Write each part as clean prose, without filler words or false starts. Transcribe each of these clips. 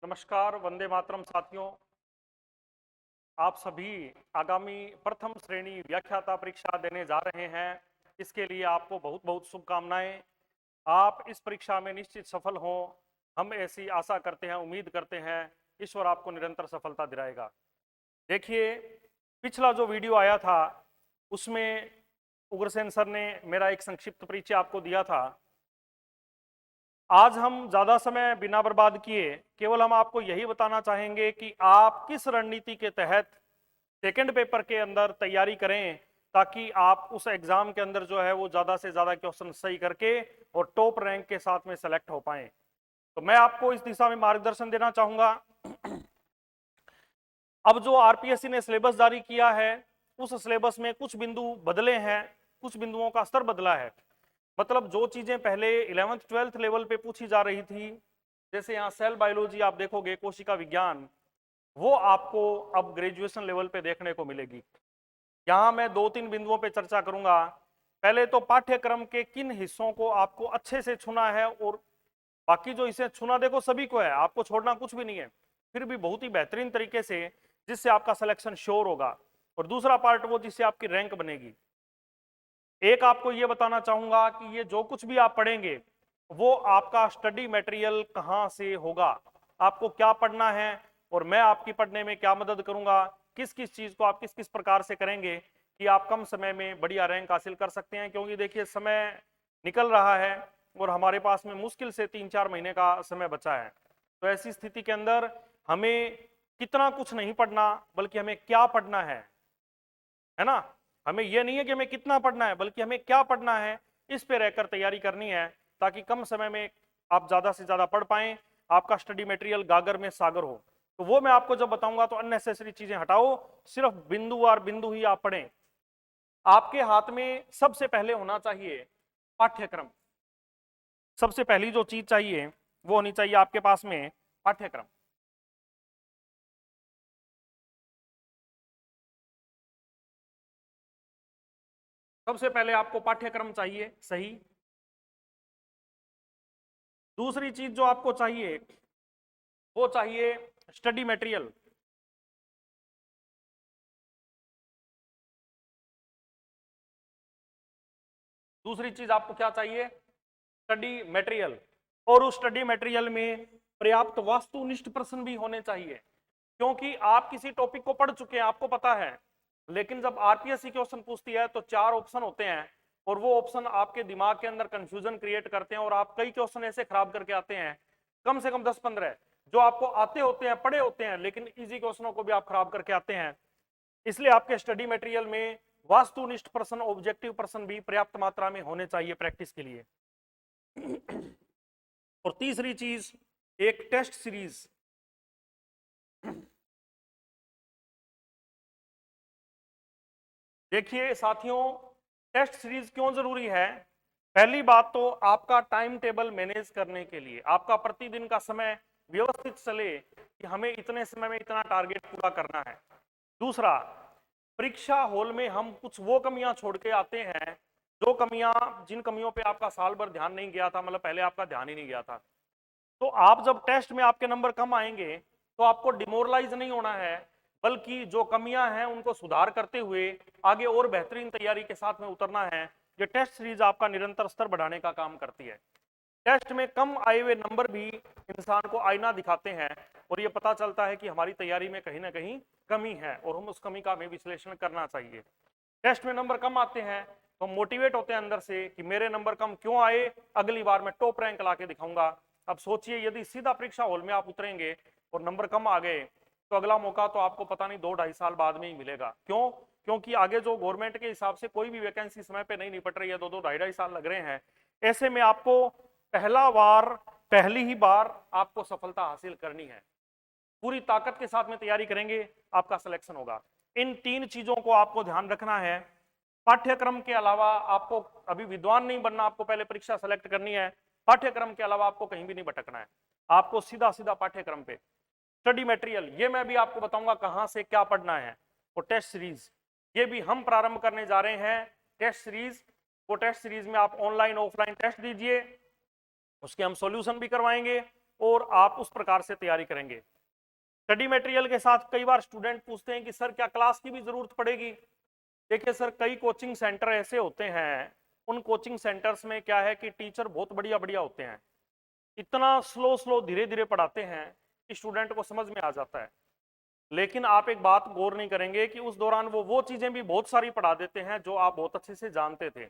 नमस्कार, वंदे मातरम साथियों। आप सभी आगामी प्रथम श्रेणी व्याख्याता परीक्षा देने जा रहे हैं। इसके लिए आपको बहुत बहुत शुभकामनाएं। आप इस परीक्षा में निश्चित सफल हों, हम ऐसी आशा करते हैं, उम्मीद करते हैं। ईश्वर आपको निरंतर सफलता दिलाएगा। देखिए, पिछला जो वीडियो आया था उसमें उग्रसेन सर ने मेरा एक संक्षिप्त परिचय आपको दिया था। आज हम ज्यादा समय बिना बर्बाद किए केवल हम आपको यही बताना चाहेंगे कि आप किस रणनीति के तहत सेकंड पेपर के अंदर तैयारी करें ताकि आप उस एग्जाम के अंदर जो है वो ज्यादा से ज्यादा क्वेश्चन सही करके और टॉप रैंक के साथ में सेलेक्ट हो पाए। तो मैं आपको इस दिशा में मार्गदर्शन देना चाहूंगा। अब जो आरपीएससी ने सिलेबस जारी किया है उस सिलेबस में कुछ बिंदु बदले हैं, कुछ बिंदुओं का स्तर बदला है। मतलब जो चीजें पहले 11th 12th लेवल पे पूछी जा रही थी, जैसे यहाँ सेल बायोलॉजी आप देखोगे, कोशिका विज्ञान, वो आपको अब ग्रेजुएशन लेवल पे देखने को मिलेगी। यहाँ मैं 2-3 बिंदुओं पे चर्चा करूंगा। पहले तो पाठ्यक्रम के किन हिस्सों को आपको अच्छे से चुना है, और बाकी जो इसे चुना देखो सभी को है, आपको छोड़ना कुछ भी नहीं है, फिर भी बहुत ही बेहतरीन तरीके से जिससे आपका सिलेक्शन श्योर होगा। और दूसरा पार्ट वो जिससे आपकी रैंक बनेगी। एक आपको ये बताना चाहूंगा कि ये जो कुछ भी आप पढ़ेंगे वो आपका स्टडी मटेरियल कहाँ से होगा, आपको क्या पढ़ना है और मैं आपकी पढ़ने में क्या मदद करूंगा, किस किस चीज को आप किस किस प्रकार से करेंगे कि आप कम समय में बढ़िया रैंक हासिल कर सकते हैं। क्योंकि देखिए समय निकल रहा है और हमारे पास में मुश्किल से 3-4 महीने का समय बचा है। तो ऐसी स्थिति के अंदर हमें कितना कुछ नहीं पढ़ना, बल्कि हमें क्या पढ़ना है ना। हमें यह नहीं है कि हमें कितना पढ़ना है, बल्कि हमें क्या पढ़ना है, इस पे रहकर तैयारी करनी है ताकि कम समय में आप ज्यादा से ज्यादा पढ़ पाएं, आपका स्टडी मटेरियल गागर में सागर हो। तो वो मैं आपको जब बताऊंगा तो अननेसेसरी चीजें हटाओ, सिर्फ बिंदुवार बिंदु ही आप पढ़ें। आपके हाथ में सबसे पहले होना चाहिए पाठ्यक्रम। सबसे पहली जो चीज चाहिए वो होनी चाहिए आपके पास में पाठ्यक्रम। सबसे पहले आपको पाठ्यक्रम चाहिए सही। दूसरी चीज जो आपको चाहिए वो चाहिए स्टडी मटेरियल। दूसरी चीज आपको क्या चाहिए? Study material. और उस स्टडी मटेरियल में पर्याप्त वास्तुनिष्ठ प्रश्न भी होने चाहिए, क्योंकि आप किसी टॉपिक को पढ़ चुके हैं, आपको पता है, लेकिन जब आरपीएससी क्वेश्चन पूछती है तो 4 ऑप्शन होते हैं और वो ऑप्शन आपके दिमाग के अंदर कंफ्यूजन क्रिएट करते हैं और आप कई क्वेश्चन ऐसे खराब करके आते हैं, कम से कम 10-15 जो आपको आते होते हैं, पढ़े होते हैं, लेकिन इजी क्वेश्चनों को भी आप खराब करके आते हैं। इसलिए आपके स्टडी मटेरियल में वास्तुनिष्ठ प्रश्न, ऑब्जेक्टिव प्रश्न भी पर्याप्त मात्रा में होने चाहिए प्रैक्टिस के लिए। और तीसरी चीज, एक टेस्ट सीरीज। देखिए साथियों, टेस्ट सीरीज क्यों जरूरी है? पहली बात तो आपका टाइम टेबल मैनेज करने के लिए, आपका प्रतिदिन का समय व्यवस्थित चले कि हमें इतने समय में इतना टारगेट पूरा करना है। दूसरा, परीक्षा हॉल में हम कुछ वो कमियां छोड़ के आते हैं जो कमियां, जिन कमियों पे आपका साल भर ध्यान नहीं गया था, मतलब पहले आपका ध्यान ही नहीं गया था। तो आप जब टेस्ट में आपके नंबर कम आएंगे तो आपको डिमोरलाइज नहीं होना है, बल्कि जो कमियां हैं उनको सुधार करते हुए आगे और बेहतरीन तैयारी के साथ में उतरना है। ये टेस्ट सीरीज आपका निरंतर स्तर बढ़ाने का काम करती है। टेस्ट में कम आए हुए नंबर भी इंसान को आईना दिखाते हैं और ये पता चलता है कि हमारी तैयारी में कहीं ना कहीं कमी है और हम उस कमी का हमें विश्लेषण करना चाहिए। टेस्ट में नंबर कम आते हैं तो मोटिवेट होते हैं अंदर से कि मेरे नंबर कम क्यों आए, अगली बार मैं टॉप रैंक ला के दिखाऊंगा। अब सोचिए, यदि सीधा परीक्षा हॉल में आप उतरेंगे और नंबर कम आ गए तो अगला मौका तो आपको पता नहीं 2-2.5 साल बाद में ही मिलेगा। क्यों? क्योंकि आगे जो गवर्नमेंट के हिसाब से कोई भी वैकेंसी समय पे नहीं निपट रही है, 2-2, 2.5 साल लग रहे हैं। ऐसे में आपको पहली ही बार आपको सफलता हासिल करनी है। पूरी ताकत के साथ में तैयारी करेंगे, आपका सिलेक्शन होगा। इन 3 चीजों को आपको ध्यान रखना है। पाठ्यक्रम के अलावा आपको अभी विद्वान नहीं बनना, आपको पहले परीक्षा सेलेक्ट करनी है। पाठ्यक्रम के अलावा आपको कहीं भी नहीं भटकना है, आपको सीधा सीधा पाठ्यक्रम पे। स्टडी मटेरियल ये मैं भी आपको बताऊंगा कहां से क्या पढ़ना है। और टेस्ट सीरीज ये भी हम प्रारंभ करने जा रहे हैं, टेस्ट सीरीज। वो टेस्ट सीरीज में आप ऑनलाइन ऑफलाइन टेस्ट दीजिए, उसके हम सॉल्यूशन भी करवाएंगे और आप उस प्रकार से तैयारी करेंगे। स्टडी मटेरियल के साथ कई बार स्टूडेंट पूछते हैं कि सर क्या क्लास की भी जरूरत पड़ेगी? देखिए सर, कई कोचिंग सेंटर ऐसे होते हैं, उन कोचिंग सेंटर्स में क्या है कि टीचर बहुत बढ़िया बढ़िया होते हैं, इतना स्लो स्लो धीरे धीरे पढ़ाते हैं कि स्टूडेंट को समझ में आ जाता है। लेकिन आप एक बात गौर नहीं करेंगे कि उस दौरान वो चीजें भी बहुत सारी पढ़ा देते हैं जो आप बहुत अच्छे से जानते थे।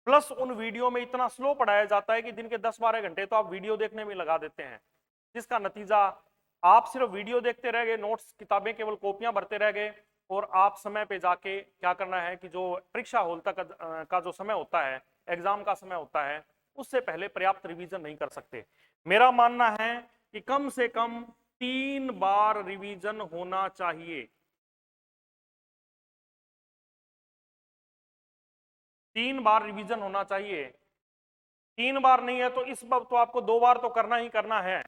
प्लस उन वीडियो में इतना स्लो पढ़ाया जाता है कि दिन के 10-12 घंटे तो आप वीडियो देखने में लगा देते हैं, जिसका नतीजा आप सिर्फ वीडियो देखते रह गए, नोट्स किताबें केवल कॉपियां भरते रह गए, और आप समय पे जाके क्या करना है कि जो परीक्षा हॉल तक का जो समय होता है, एग्जाम का समय होता है, उससे पहले पर्याप्त रिवीजन नहीं कर सकते। मेरा मानना है कि कम से कम 3 बार रिवीजन होना चाहिए। 3 बार रिवीजन होना चाहिए। 3 बार नहीं है तो इस बार तो आपको 2 बार तो करना ही करना है,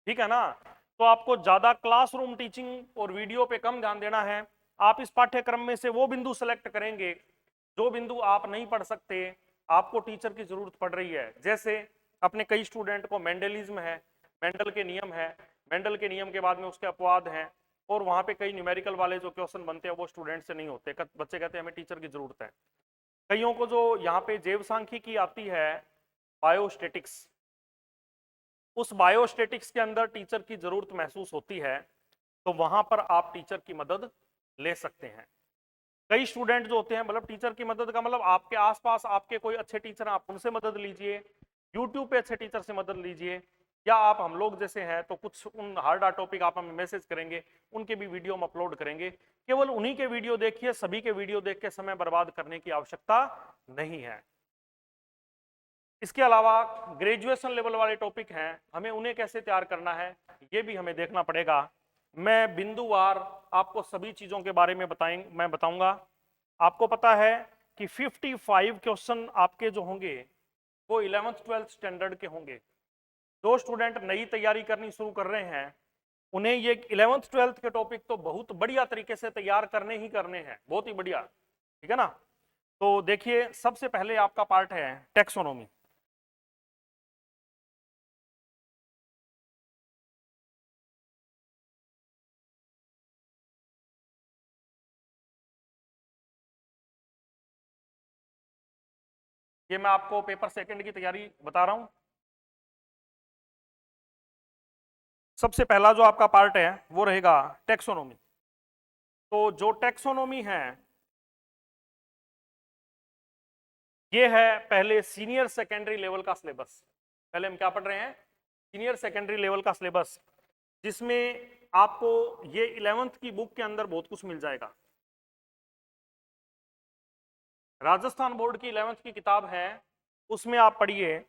ठीक है ना? तो आपको ज्यादा क्लासरूम टीचिंग और वीडियो पे कम ध्यान देना है। आप इस पाठ्यक्रम में से वो बिंदु सेलेक्ट करेंगे जो बिंदु आप नहीं पढ़ सकते, आपको टीचर की जरूरत पड़ रही है। जैसे अपने कई स्टूडेंट को मेंडलिज्म है, मेंडल के नियम है, मेंडल के नियम के बाद में उसके अपवाद हैं, और वहां पे कई न्यूमेरिकल वाले जो क्वेश्चन बनते हैं वो स्टूडेंट से नहीं होते, बच्चे कहते हैं हमें टीचर की जरूरत है। कईयों को जो यहाँ पे जैव सांख्यिकी आती है, बायोस्टेटिक्स, उस बायोस्टेटिक्स के अंदर टीचर की जरूरत महसूस होती है, तो वहां पर आप टीचर की मदद ले सकते हैं। कई स्टूडेंट जो होते हैं, मतलब टीचर की मदद का मतलब आपके आसपास आपके कोई अच्छे टीचर हैं, आप उनसे मदद लीजिए, यूट्यूब पे अच्छे टीचर से मदद लीजिए, या आप हम लोग जैसे हैं तो कुछ उन हार्ड टॉपिक आप हमें मैसेज करेंगे, उनके भी वीडियो हम अपलोड करेंगे। केवल उन्हीं के वीडियो देखिए, सभी के वीडियो देख के समय बर्बाद करने की आवश्यकता नहीं है। इसके अलावा ग्रेजुएशन लेवल वाले टॉपिक हैं, हमें उन्हें कैसे तैयार करना है ये भी हमें देखना पड़ेगा। मैं बिंदुवार आपको सभी चीजों के बारे में मैं बताऊंगा। आपको पता है कि 55 क्वेश्चन आपके जो होंगे वो 11th-12th स्टैंडर्ड के होंगे। जो स्टूडेंट नई तैयारी करनी शुरू कर रहे हैं उन्हें ये 11th-12th के टॉपिक तो बहुत बढ़िया तरीके से तैयार करने ही करने हैं, बहुत ही बढ़िया, ठीक है ना? तो देखिए, सबसे पहले आपका पार्ट है टेक्सोनोमी। ये मैं आपको पेपर सेकंड की तैयारी बता रहा हूं। सबसे पहला जो आपका पार्ट है वो रहेगा टेक्सोनोमी। तो जो टेक्सोनोमी है ये है पहले सीनियर सेकेंडरी लेवल का सिलेबस। पहले हम क्या पढ़ रहे हैं? सीनियर सेकेंडरी लेवल का सिलेबस, जिसमें आपको ये 11th की बुक के अंदर बहुत कुछ मिल जाएगा। राजस्थान बोर्ड की 11th की किताब है, उसमें आप पढ़िए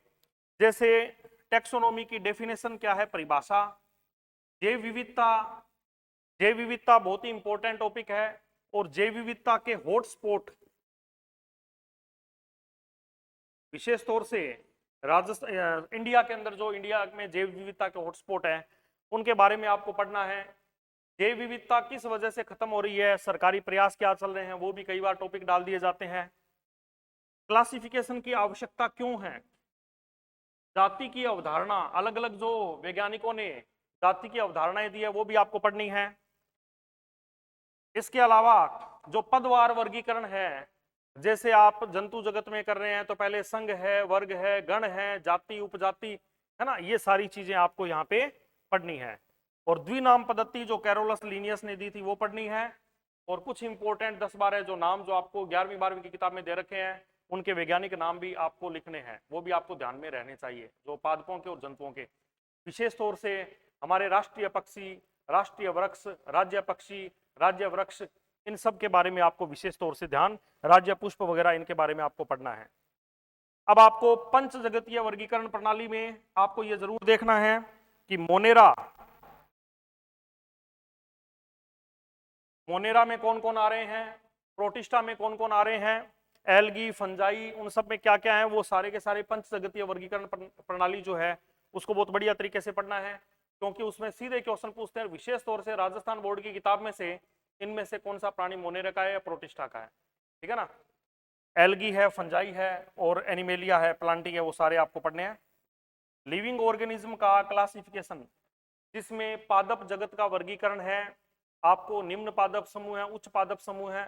जैसे टेक्सोनोमी की डेफिनेशन क्या है, परिभाषा, जैव विविधता। जैव विविधता बहुत ही इंपॉर्टेंट टॉपिक है, और जैव विविधता के हॉटस्पॉट, विशेष तौर से राजस्थान इंडिया के अंदर जो इंडिया में जैव विविधता के हॉटस्पॉट है उनके बारे में आपको पढ़ना है। जैव विविधता किस वजह से खत्म हो रही है, सरकारी प्रयास क्या चल रहे हैं, वो भी कई बार टॉपिक डाल दिए जाते हैं। क्लासिफिकेशन की आवश्यकता क्यों है, जाति की अवधारणा, अलग अलग जो वैज्ञानिकों ने जाति की अवधारणाएं दी है वो भी आपको पढ़नी है। इसके अलावा जो पदवार वर्गीकरण है, जैसे आप जंतु जगत में कर रहे हैं तो पहले संघ है, वर्ग है, गण है, जाति, उपजाति, है ना, ये सारी चीजें आपको यहाँ पे पढ़नी है। और द्विनाम पद्धति जो कैरोलस लीनियस ने दी थी वो पढ़नी है। और कुछ इंपॉर्टेंट 10-12 जो नाम जो आपको 11वीं-12वीं की किताब में दे रखे हैं उनके वैज्ञानिक नाम भी आपको लिखने हैं, वो भी आपको ध्यान में रहने चाहिए, जो पादपों के और जंतुओं के। विशेष तौर से हमारे राष्ट्रीय पक्षी, राष्ट्रीय वृक्ष, राज्य पक्षी, राज्य वृक्ष, इन सब के बारे में आपको विशेष तौर से ध्यान, राज्य पुष्प वगैरह इनके बारे में आपको पढ़ना है। अब आपको पंच जगतीय वर्गीकरण प्रणाली में आपको यह जरूर देखना है कि मोनेरा में कौन कौन आ रहे हैं, प्रोटिस्टा में कौन कौन आ रहे हैं, एल्गी, फंजाई, उन सब में क्या क्या है, वो सारे के सारे पंच जगतीय वर्गीकरण प्रणाली जो है उसको बहुत बढ़िया तरीके से पढ़ना है, क्योंकि उसमें सीधे क्वेश्चन पूछते हैं। विशेष तौर से राजस्थान बोर्ड की किताब में से इनमें से कौन सा प्राणी मोनेरा का है या प्रोटिस्टा का है, ठीक है ना? एल्गी है, फंजाई है और एनिमेलिया है, प्लांटी है, वो सारे आपको पढ़ने हैं। लिविंग ऑर्गेनिज्म का क्लासिफिकेशन, जिसमें पादप जगत का वर्गीकरण है। आपको निम्न पादप समूह है, उच्च पादप समूह है,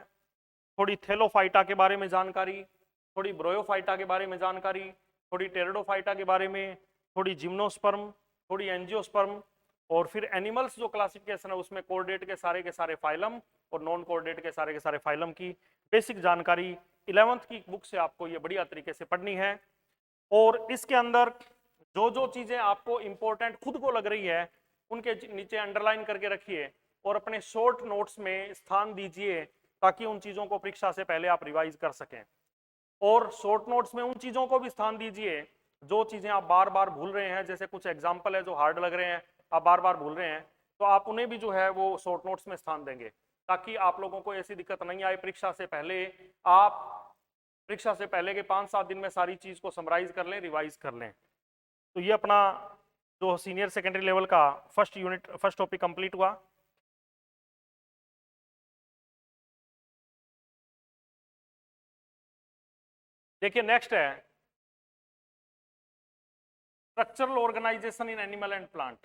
थोड़ी थैलोफाइटा के बारे में जानकारी, थोड़ी ब्रोयोफाइटा के बारे में जानकारी, थोड़ी टेरिडोफाइटा के बारे में, थोड़ी जिम्नोस्पर्म, थोड़ी एंजियोस्पर्म, और फिर एनिमल्स जो क्लासिफिकेशन है उसमें कोऑर्डिनेट के सारे फाइलम और नॉन कोऑर्डिनेट के सारे फाइलम की बेसिक जानकारी 11th की बुक से आपको ये बढ़िया तरीके से पढ़नी है। और इसके अंदर जो जो चीजें आपको इंपॉर्टेंट खुद को लग रही है उनके नीचे अंडरलाइन करके रखिए और अपने शॉर्ट नोट्स में स्थान दीजिए, ताकि उन चीजों को परीक्षा से पहले आप रिवाइज कर सकें। और शॉर्ट नोट्स में उन चीजों को भी स्थान दीजिए जो चीजें आप बार बार भूल रहे हैं, जैसे कुछ एग्जाम्पल है जो हार्ड लग रहे हैं, आप बार बार भूल रहे हैं, तो आप उन्हें भी जो है वो शॉर्ट नोट्स में स्थान देंगे, ताकि आप लोगों को ऐसी दिक्कत नहीं आए परीक्षा से पहले। आप परीक्षा से पहले के 5-7 दिन में सारी चीज को समराइज कर लें, रिवाइज कर लें। तो ये अपना जो सीनियर सेकेंडरी लेवल का फर्स्ट टॉपिक कंप्लीट हुआ। देखिए नेक्स्ट है structural organisation in animal and plant.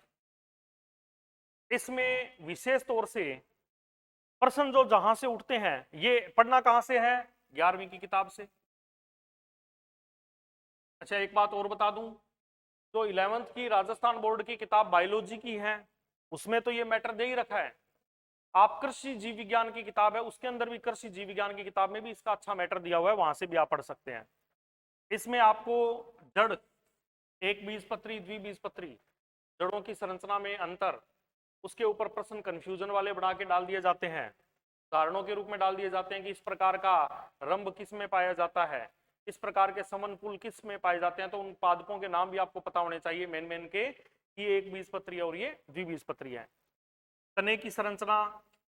इसमें विशेष तौर से प्रश्न जो जहां से उठते हैं, ये पढ़ना कहां से है, 11वीं की किताब से। अच्छा एक बात और बता दूं, जो 11th की राजस्थान बोर्ड की किताब बायोलॉजी की है उसमें तो ये मैटर दे ही रखा है। आप कृषि जीव विज्ञान की किताब है उसके अंदर भी, कृषि जीव विज्ञान की किताब में भी इसका अच्छा मैटर दिया हुआ है, वहां से भी आप पढ़ सकते हैं। इसमें आपको जड़, एक बीजपत्री, द्विबीजपत्री, जड़ों की संरचना में अंतर, उसके ऊपर प्रश्न कंफ्यूजन वाले बना के डाल दिए जाते हैं, उदाहरणों के रूप में डाल दिए जाते हैं कि इस प्रकार का रंभ किस में पाया जाता है, इस प्रकार के समनपुल किस में पाए जाते हैं। तो उन पादपों के नाम भी आपको पता होने चाहिए मेन मेन के, कि एक बीजपत्री और ये द्विबीजपत्री है। तने की संरचना,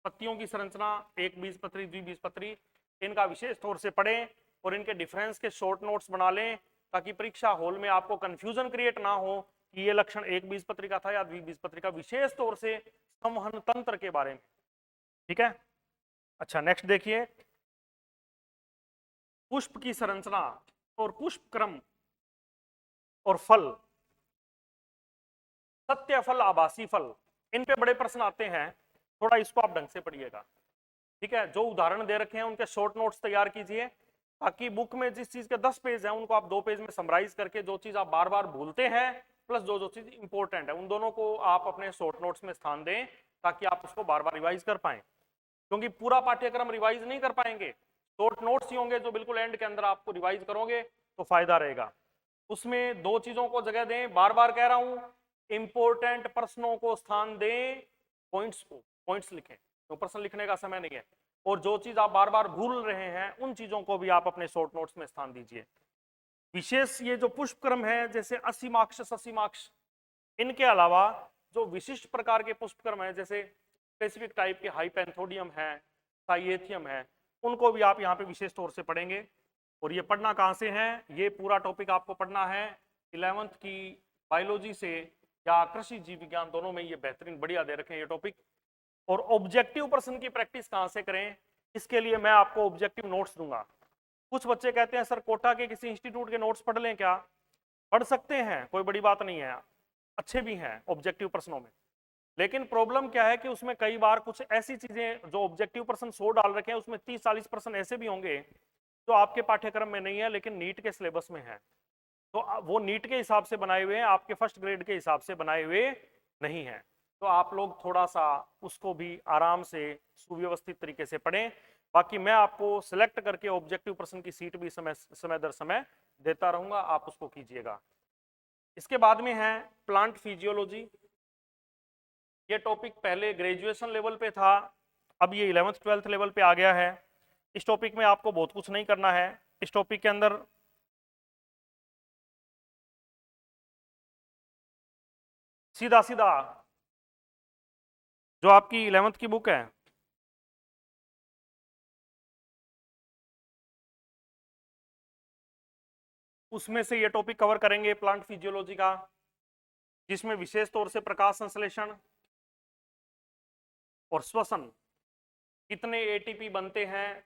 पत्तियों की संरचना, एक बीजपत्री, द्विबीजपत्री, इनका विशेष तौर से पढ़ें और इनके डिफरेंस के शॉर्ट नोट्स बना लें, ताकि परीक्षा हॉल में आपको कंफ्यूजन क्रिएट ना हो कि ये लक्षण एक बीजपत्री का था या द्विबीजपत्री का, विशेष तौर से संवहन तंत्र के बारे में। ठीक है, अच्छा नेक्स्ट देखिए, पुष्प की संरचना और पुष्प क्रम और फल, सत्य फल, आभासी फल, इन पे बड़े प्रश्न आते हैं, थोड़ा इसको आप ढंग से पढ़िएगा। ठीक है, जो उदाहरण दे रखे हैं उनके शॉर्ट नोट्स तैयार कीजिए, ताकि बुक में जिस चीज के 10 पेज हैं उनको आप 2 पेज में समराइज करके, जो चीज आप बार बार भूलते हैं प्लस जो जो चीज इंपॉर्टेंट है उन दोनों को आप अपने शॉर्ट नोट्स में स्थान दें, ताकि आप उसको बार बार रिवाइज कर पाए। क्योंकि पूरा पाठ्यक्रम रिवाइज नहीं कर पाएंगे, शॉर्ट नोट्स ही होंगे जो बिल्कुल एंड के अंदर आपको रिवाइज करोगे तो फायदा रहेगा। उसमें 2 चीजों को जगह दें, बार बार कह रहा हूं, इंपॉर्टेंट प्रश्नों को स्थान दें, पॉइंट्स लिखें, तो प्रश्न लिखने का समय नहीं है। और जो चीज आप बार बार भूल रहे हैं उन चीजों को भी आप अपने शॉर्ट नोट्स में स्थान दीजिए। विशेष ये जो पुष्पक्रम है, जैसे असीमाक्ष, ससीमाक्ष, इनके अलावा जो विशिष्ट प्रकार के पुष्पक्रम है, जैसे स्पेसिफिक टाइप के हाइपेंथोडियम है, साइएथियम है, उनको भी आप यहाँ पे विशेष तौर से पढ़ेंगे। और ये पढ़ना कहाँ से है, ये पूरा टॉपिक आपको पढ़ना है 11th की बायोलॉजी से या कृषि जीव विज्ञान, दोनों में ये बेहतरीन बढ़िया दे रखे हैं ये टॉपिक। और ऑब्जेक्टिव प्रश्न की प्रैक्टिस कहाँ से करें, इसके लिए मैं आपको ऑब्जेक्टिव नोट्स दूंगा। कुछ बच्चे कहते हैं सर कोटा के किसी इंस्टीट्यूट के नोट्स पढ़ लें क्या, पढ़ सकते हैं, कोई बड़ी बात नहीं है, अच्छे भी हैं ऑब्जेक्टिव प्रश्नों में। लेकिन प्रॉब्लम क्या है कि उसमें कई बार कुछ ऐसी चीजें, जो ऑब्जेक्टिव प्रश्न 100 डाल रखे हैं उसमें 30-40 प्रश्न ऐसे भी होंगे जो आपके पाठ्यक्रम में नहीं है लेकिन नीट के सिलेबस में है। तो वो नीट के हिसाब से बनाए हुए हैं, आपके फर्स्ट ग्रेड के हिसाब से बनाए हुए नहीं है। तो आप लोग थोड़ा सा उसको भी आराम से सुव्यवस्थित तरीके से पढ़ें। बाकी मैं आपको सिलेक्ट करके ऑब्जेक्टिव प्रश्न की सीट भी समय दर समय देता रहूंगा, आप उसको कीजिएगा। इसके बाद में है प्लांट फिजियोलॉजी। ये टॉपिक पहले ग्रेजुएशन लेवल पे था, अब ये 11th-12th लेवल पे आ गया है। इस टॉपिक में आपको बहुत कुछ नहीं करना है। इस टॉपिक के अंदर सीधा सीधा जो आपकी 11th की बुक है, उसमें से ये टॉपिक कवर करेंगे प्लांट फिजियोलॉजी का, जिसमें विशेष तौर से प्रकाश संश्लेषण और श्वसन, कितने एटीपी बनते हैं,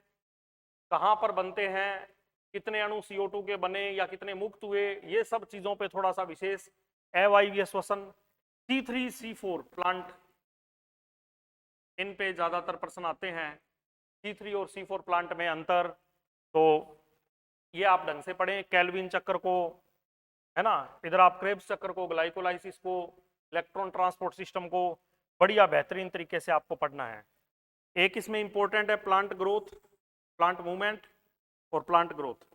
कहाँ पर बनते हैं, कितने अणु CO2 के बने या कितने मुक्त हुए, ये सब चीजों पे थोड़ा सा विशेष अवायवीय श्वसन, C3 C4 प्लांट, इन पे ज्यादातर प्रश्न आते हैं। C3 और C4 प्लांट में अंतर, तो ये आप ढंग से पढ़ें, केल्विन चक्र को, है ना, इधर आप क्रेब्स चक्र को, ग्लाइकोलाइसिस को, इलेक्ट्रॉन ट्रांसपोर्ट सिस्टम को बढ़िया बेहतरीन तरीके से आपको पढ़ना है। एक इसमें इंपॉर्टेंट है प्लांट ग्रोथ, प्लांट मूवमेंट और प्लांट ग्रोथ,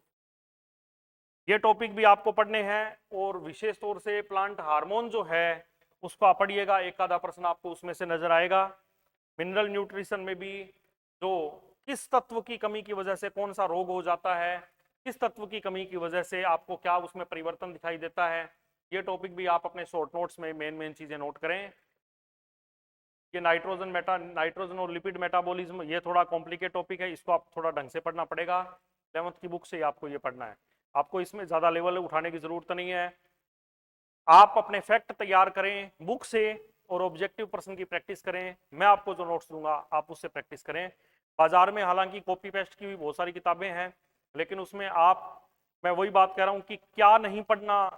ये टॉपिक भी आपको पढ़ने हैं। और विशेष तौर से प्लांट हार्मोन जो है उसको आप पढ़िएगा, एक आधा प्रश्न आपको उसमें से नजर आएगा। मिनरल न्यूट्रिशन में भी जो किस तत्व की कमी की वजह से कौन सा रोग हो जाता है, किस तत्व की कमी की वजह से आपको क्या उसमें परिवर्तन दिखाई देता है, ये टॉपिक भी आप अपने शॉर्ट नोट्स में मेन चीजें नोट करें। ये नाइट्रोजन और लिपिड मेटाबॉलिज्म, ये थोड़ा कॉम्प्लिकेट टॉपिक है, इसको आप थोड़ा ढंग से पढ़ना पड़ेगा। 11th की बुक से आपको ये पढ़ना है, आपको इसमें ज्यादा लेवल उठाने की जरूरत नहीं है। आप अपने फैक्ट तैयार करें बुक से और ऑब्जेक्टिव प्रश्न की प्रैक्टिस करें। मैं आपको जो नोट्स दूंगा आप उससे प्रैक्टिस करें। बाजार में हालांकि कॉपी पेस्ट की भी बहुत सारी किताबें हैं, लेकिन उसमें मैं वही बात कह रहा हूं कि क्या नहीं पढ़ना,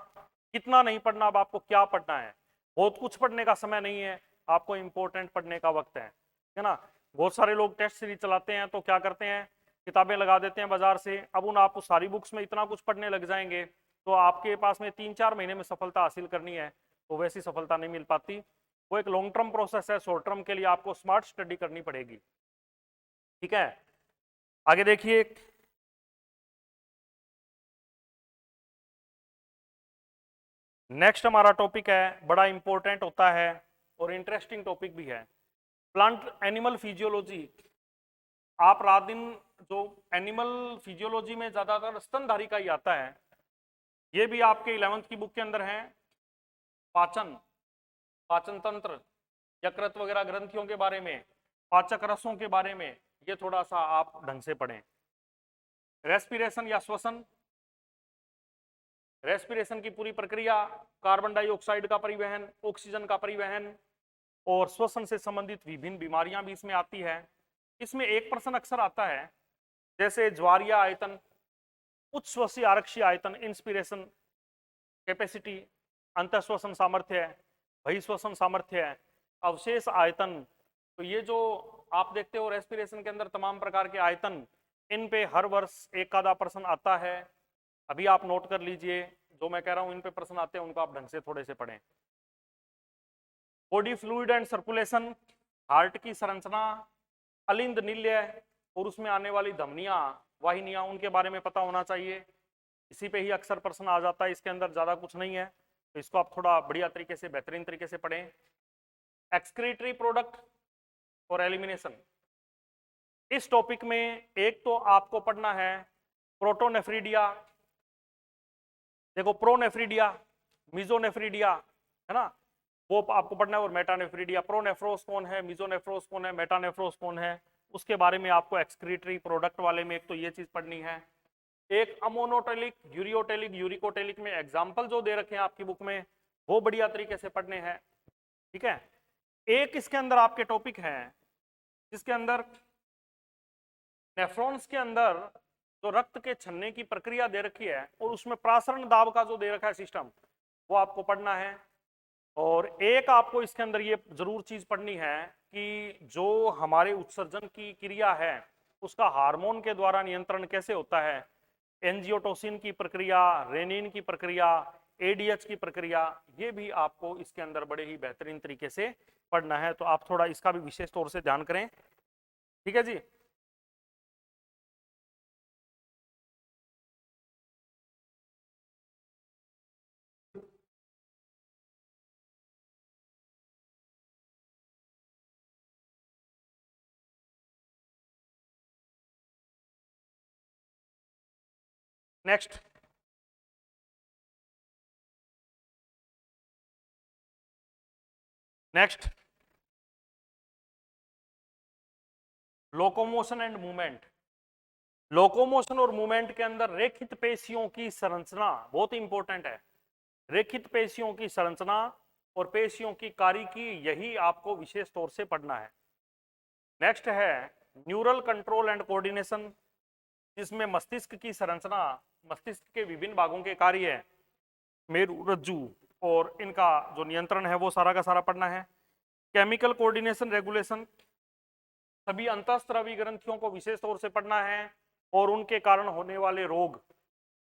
कितना नहीं पढ़ना, अब आपको क्या पढ़ना है। बहुत कुछ पढ़ने का समय नहीं है, आपको इंपॉर्टेंट पढ़ने का वक्त है ना। बहुत सारे लोग टेस्ट सीरीज चलाते हैं तो क्या करते हैं, किताबें लगा देते हैं बाजार से। अब आप उस सारी बुक्स में इतना कुछ पढ़ने लग जाएंगे तो आपके पास में 3-4 महीने में सफलता हासिल करनी है तो वैसी सफलता नहीं मिल पाती। वो एक लॉन्ग टर्म प्रोसेस है, शॉर्ट टर्म के लिए आपको स्मार्ट स्टडी करनी पड़ेगी। ठीक है, आगे देखिए। नेक्स्ट हमारा टॉपिक है, बड़ा इंपॉर्टेंट होता है और इंटरेस्टिंग टॉपिक भी है, प्लांट एनिमल फिजियोलॉजी। आप रात दिन जो एनिमल फिजियोलॉजी में ज्यादातर स्तनधारी का ही आता है, ये भी आपके 11th की बुक के अंदर है। पाचन तंत्र, यकृत वगैरह ग्रंथियों के बारे में, पाचक रसों के बारे में, ये थोड़ा सा आप ढंग से पढ़ें। रेस्पिरेशन या श्वसन, रेस्पिरेशन की पूरी प्रक्रिया, कार्बन डाइऑक्साइड का परिवहन, ऑक्सीजन का परिवहन और श्वसन से संबंधित विभिन्न बीमारियां भी इसमें आती है। इसमें एक प्रश्न अक्सर आता है, जैसे ज्वारीय आयतन, उच्च श्वसीय आरक्षीय आयतन, इंस्पिरेशन कैपेसिटी, अंतःश्वसन सामर्थ्य, बहिश्वसन सामर्थ्य, अवशेष आयतन। तो ये जो आप देखते हो रेस्पिरेशन के अंदर तमाम प्रकार के आयतन, इन पे हर वर्ष एक आधा प्रश्न आता है। अभी आप नोट कर लीजिए, जो मैं कह रहा हूं इन पे प्रश्न आते हैं उनको आप ढंग से थोड़े से पढ़ें। Body fluid and circulation, heart की संरचना, अलिंद नील्य और उसमें आने वाली धमनियां, वाहिनियां, उनके बारे में पता होना चाहिए। इसी पे ही अक्सर प्रश्न आ जाता है, इसके अंदर ज्यादा कुछ नहीं है, तो इसको आप थोड़ा बढ़िया तरीके से, बेहतरीन तरीके से पढ़ें। एक्सक्रीटरी प्रोडक्ट और एलिमिनेशन, इस टॉपिक में एक तो आपको पढ़ना है प्रोटोनेफ्रीडिया, देखो प्रोनेफ्रीडिया, मिजोनेफ्रीडिया, है ना, वो आपको पढ़ना है, और मेटानेफ्रीडिया। प्रोनेफ्रोस कौन है, मिजोनेफ्रोस कौन है, मेटानेफ्रोस कौन है, उसके बारे में आपको एक्सक्रीटरी प्रोडक्ट वाले में एक तो ये चीज पढ़नी है। एक अमोनोटेलिक, यूरियोटेलिक, यूरिकोटेलिक में एग्जाम्पल जो दे रखे हैं आपकी बुक में, वो बढ़िया तरीके से पढ़ने हैं। ठीक है, एक इसके अंदर आपके टॉपिक है जिसके अंदर नेफ्रॉन्स के अंदर जो रक्त के छन्ने की प्रक्रिया दे रखी है और उसमें प्रासरण दाब का जो दे रखा है सिस्टम, वो आपको पढ़ना है। और एक आपको इसके अंदर ये जरूर चीज पढ़नी है कि जो हमारे उत्सर्जन की क्रिया है उसका हार्मोन के द्वारा नियंत्रण कैसे होता है, एंजियोटोसिन की प्रक्रिया, रेनिन की प्रक्रिया, एडीएच की प्रक्रिया, ये भी आपको इसके अंदर बड़े ही बेहतरीन तरीके से पढ़ना है, तो आप थोड़ा इसका भी विशेष तौर से ध्यान करें। ठीक है जी। Next, locomotion and movement. Locomotion और मूवमेंट के अंदर रेखित पेशियों की संरचना बहुत इंपॉर्टेंट है। रेखित पेशियों की संरचना और पेशियों की कारिकी, यही आपको विशेष तौर से पढ़ना है। नेक्स्ट है न्यूरल कंट्रोल एंड कोऑर्डिनेशन, जिसमें मस्तिष्क की संरचना, मस्तिष्क के विभिन्न भागों के कार्य, मेरु, रज्जु और इनका जो नियंत्रण है वो सारा का सारा पढ़ना है। केमिकल कोऑर्डिनेशन रेगुलेशन, सभी अंतःस्रावी ग्रंथियों को विशेष तौर से पढ़ना है और उनके कारण होने वाले रोग।